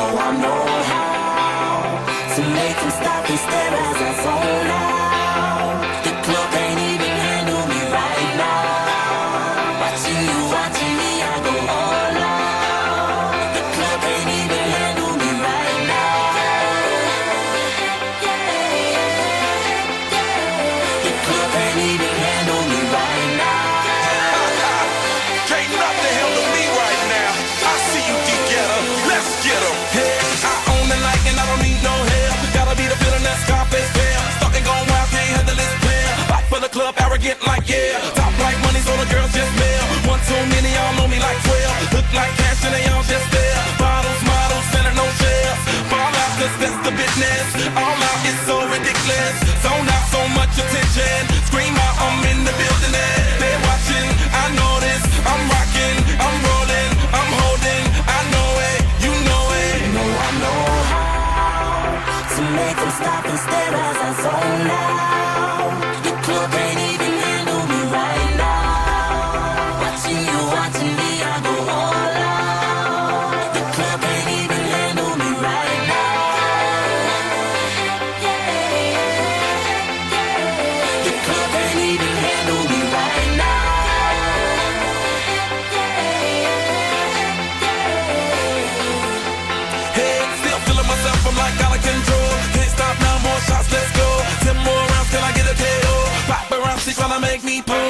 know I know how to make them stop and stare as I zone out. The club can't even handle me right now. Watching you, watching me, I go all out. The club can't even handle me right now. The club can't even handle me right now. Can't nothing handle me right now. I see you, D-Getter. Let's get 'em. Hey, I own the night and I don't need no help. Gotta be the feeling that Scarface feel. Starting going wild, can't handle this player. Fight for the club, arrogant like yeah. Top like money, so the girls just mail. One too many, y'all know me like 12. Look like cash and they all just there. Bottles, models, selling no shares. Fall out, cause that's the business. All out is so ridiculous. Zone out, so much attention. Scream out, I'm in the building and they're watching. I know this, I'm rocking, I'm rolling, I'm holding. I know it, you know it. You know I know how to make them stop and stare as I zone out. The club can't even handle me right now. Watching you, watching me, I go all out. The club can't even handle me right now. The club can't even handle me right now. Hey, still feeling myself, I'm like out of control. Can't stop now, more shots, let's go. 10 more rounds till I get a KO. Paparazzi tryna make me pull.